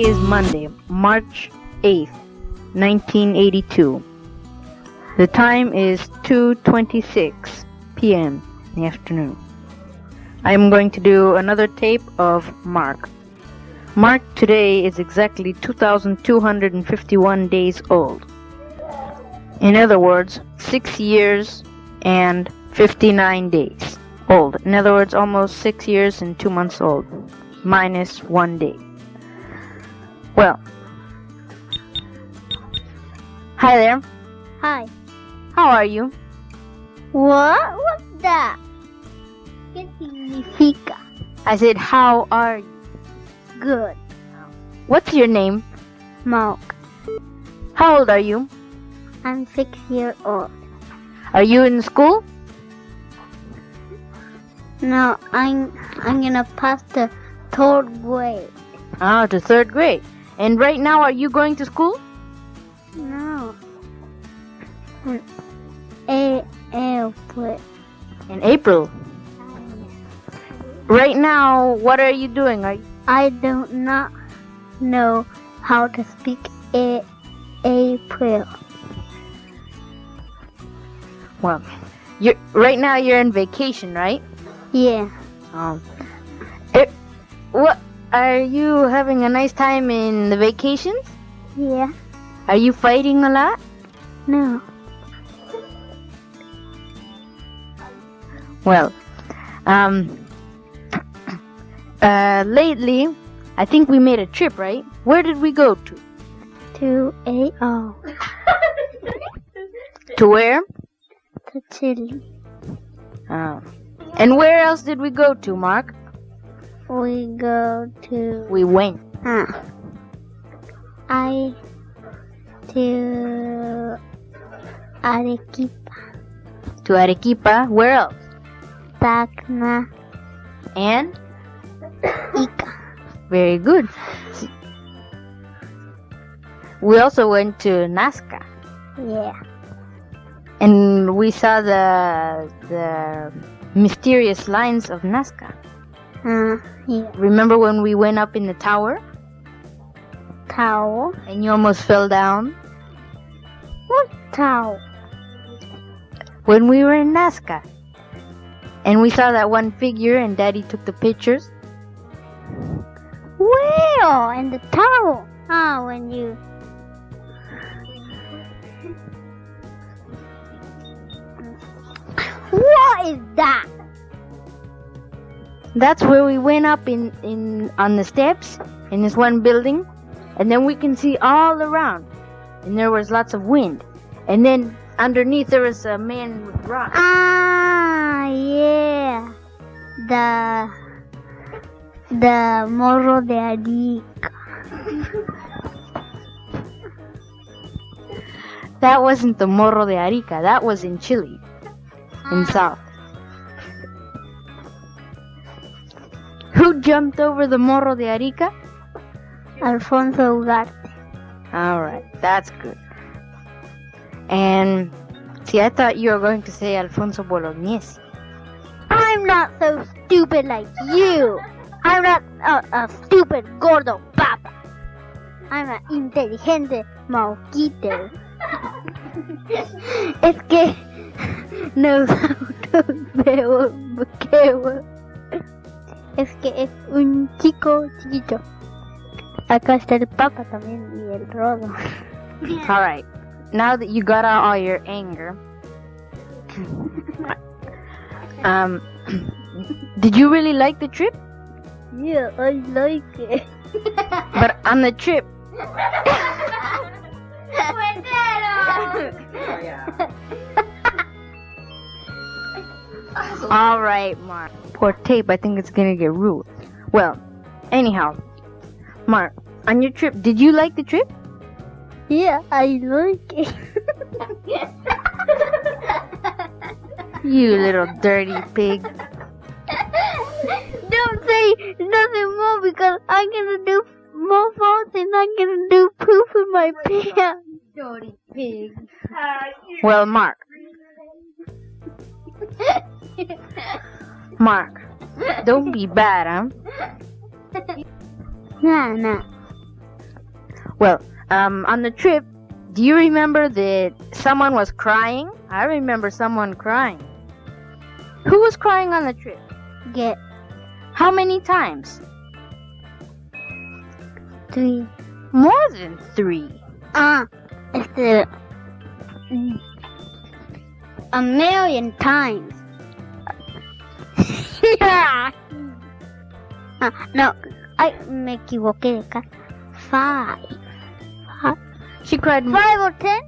is Monday, March 8th, 1982. The time is 2:26 p.m. in the afternoon. I'm going to do another tape of Mark. Mark today is exactly 2,251 days old. In other words, 6 years and 59 days old. In other words, almost 6 years and 2 months old, minus 1 day. Well, hi there. Hi. How are you? What? What's that? ¿Qué significa? I said, how are you? Good. What's your name? Mark. How old are you? I'm 6 years old. Are you in school? No, I'm gonna pass the third grade. Ah, to third grade. And right now, are you going to school? No. April. In April. Right now, what are you doing? I do not know how to speak April. Well, right now you're in vacation, right? Yeah. What are you having a nice time in the vacations? Yeah. Are you fighting a lot? No. Well, lately, I think we made a trip, right? Where did we go to? To AO. To where? To Chile. And where else did we go to, Mark? We We went. To Arequipa. To Arequipa. Where else? Tacna. And? Ica. Very good. We also went to Nazca. Yeah. And we saw the mysterious lines of Nazca. Yeah. Remember when we went up in the tower? Tower? And you almost fell down? What tower? When we were in Nazca. And we saw that one figure and Daddy took the pictures. Where? In the tower? When you... What is that? That's where we went up in on the steps in this one building, and then we can see all around, and there was lots of wind, and then underneath there was a man with rocks. Yeah, the Morro de Arica. That wasn't the Morro de Arica. That was in Chile, in south. Who jumped over the Morro de Arica? Alfonso Ugarte. All right, that's good. And see, I thought you were going to say Alfonso Bolognesi. I'm not so stupid like you. I'm not a stupid gordo papa. I'm an inteligente mauquito. Es que nosotros vemos que es que es un chico chiquito. Acá está el papa también y el rodo. All right. Now that you got out all your anger, did you really like the trip? Yeah, I like it. But on the trip, all right, Mark. Poor tape. I think it's gonna get rude. Well, anyhow, Mark, on your trip, did you like the trip? Yeah, I like it. You little dirty pig. Don't say nothing more because I'm gonna do more faults and I'm gonna do poop in my pants. Dirty pig. Well, Mark. Mark, don't be bad, huh? Nah. Well, on the trip, do you remember that someone was crying? I remember someone crying. Who was crying on the trip? Get How many times? 3. More than 3. A million times. No, me equivoqué de casa. 5. She cried. 5 or 10?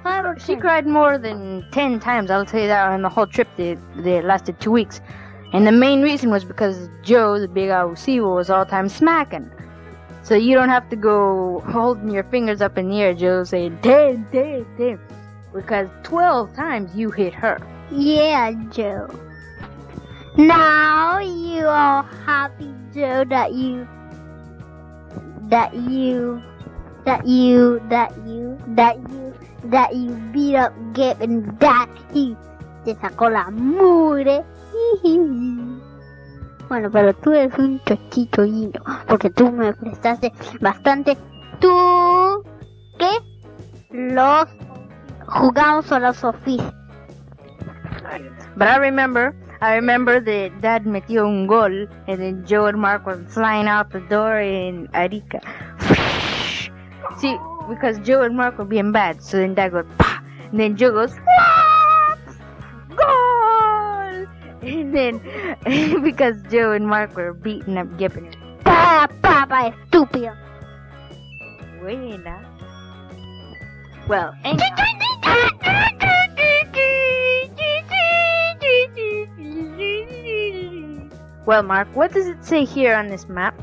5 or 10? She cried more than 10 times. I'll tell you that on the whole trip that lasted 2 weeks. And the main reason was because Joe, the big abusivo, was all the time smacking. So you don't have to go holding your fingers up in the air, Joe, saying 10, 10, 10. Because 12 times you hit her. Yeah, Joe. Now you are happy, Joe, that you beat up Gabe and that he te sacó la mugre. Bueno, pero tú eres un chochito lindo, porque tú me prestaste bastante. Tú, ¿qué? Los jugamos a los oficios. But I remember that Dad metió un gol, and then Joe and Mark were flying out the door in Arica. See, because Joe and Mark were being bad, so then Dad goes, "Pah!" And then Joe goes, "Goal!" And then, because Joe and Mark were beating up Gibbon. Papa, estúpido. Buena. Well, anyhow. Well, Mark, what does it say here on this map?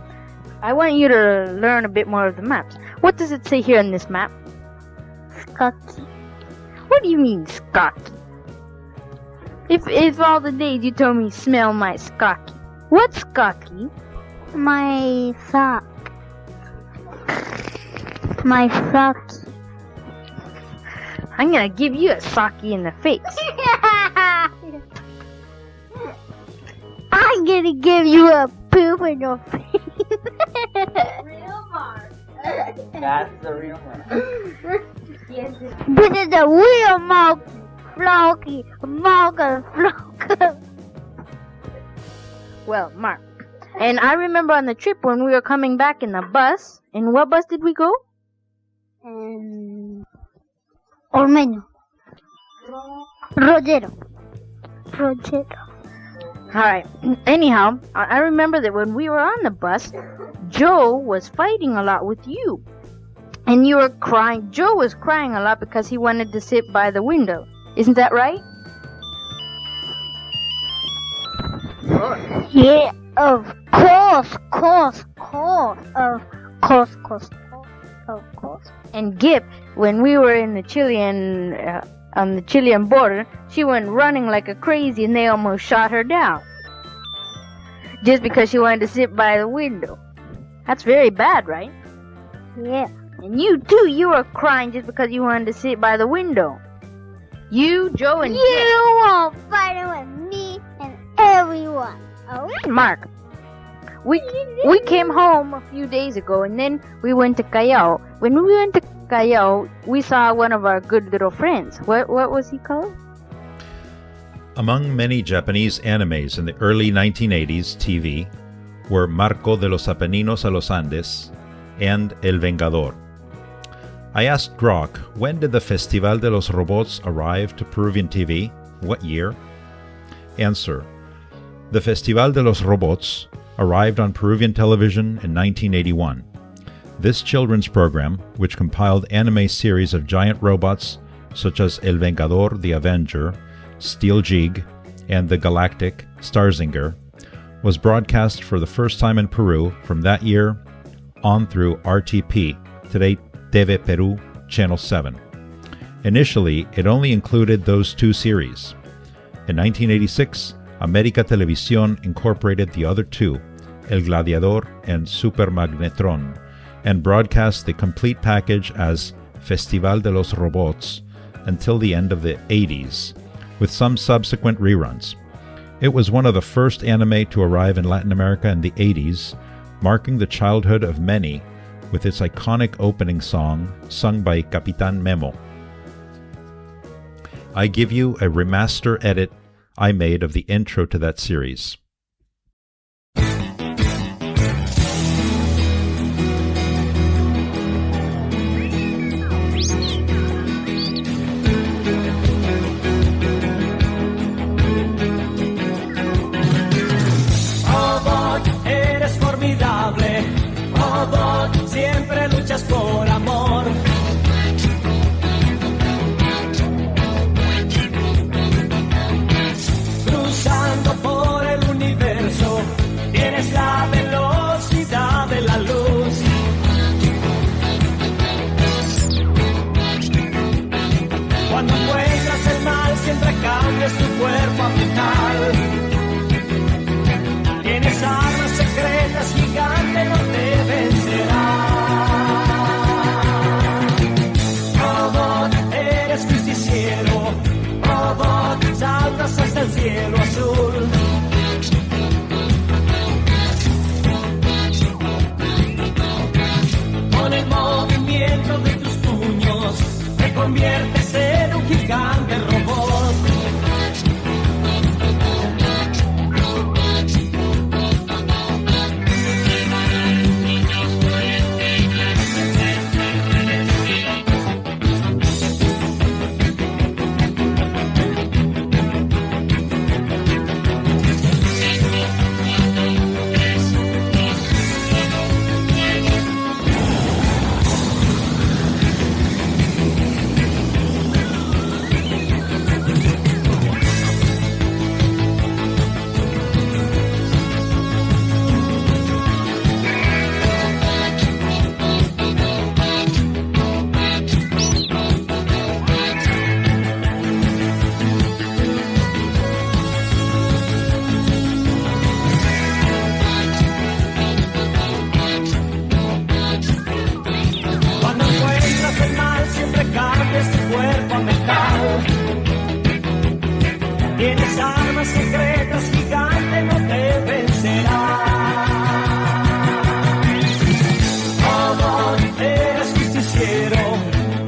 I want you to learn a bit more of the maps. What does it say here on this map? Skocky. What do you mean, skocky? If all the days you told me smell my skocky. What's skocky? My sock. My socky. I'm gonna give you a socky in the face. I'm gonna give you a poop in your face. Real Mark. That's the real Mark. This is the real Mark. Flocky. Flocky. Well, Mark. And I remember on the trip when we were coming back in the bus. In what bus did we go? Ormeño. Rogero. Alright, anyhow, I remember that when we were on the bus, Joe was fighting a lot with you. And you were crying. Joe was crying a lot because he wanted to sit by the window. Isn't that right? Yeah, of course. And Gip, when we were in the Chilean, on the Chilean border, she went running like a crazy and they almost shot her down. Just because she wanted to sit by the window. That's very bad, right? Yeah. And you too, you were crying just because you wanted to sit by the window. You, Joe, and You won't fight with me and everyone. Oh, Mark. We came home a few days ago and then we went to Callao. When we went to Callao, we saw one of our good little friends. What was he called? Among many Japanese animes in the early 1980s TV were Marco de los Apeninos a los Andes and El Vengador. I asked Grok, when did the Festival de los Robots arrive to Peruvian TV? What year? Answer: the Festival de los Robots arrived on Peruvian television in 1981. This children's program, which compiled anime series of giant robots such as El Vengador the Avenger, Steel Jig, and the Galactic Starzinger, was broadcast for the first time in Peru from that year on through RTP, today TV Peru, Channel 7. Initially, it only included those two series. In 1986, America Televisión incorporated the other two, El Gladiador and Super Magnetron, and broadcast the complete package as Festival de los Robots until the end of the 80s, with some subsequent reruns. It was one of the first anime to arrive in Latin America in the 80s, marking the childhood of many with its iconic opening song sung by Capitan Memo. I give you a remaster edit I made of the intro to that series. Siempre luchas por amor. Cruzando por el universo, tienes la velocidad de la luz. Cuando encuentras el mal, siempre cambias tu cuerpo a metal. Tienes armas secretas, gigante no te vencerá. Robot, saltas hasta el cielo azul. Con el movimiento de tus puños, te conviertes en un gigante robot. Tienes armas secretas, gigante no te vencerá. Robot, eres justiciero.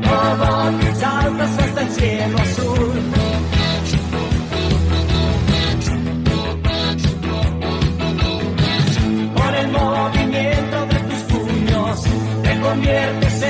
Robot, saltas hasta el cielo azul. Con el movimiento de tus puños, te conviertes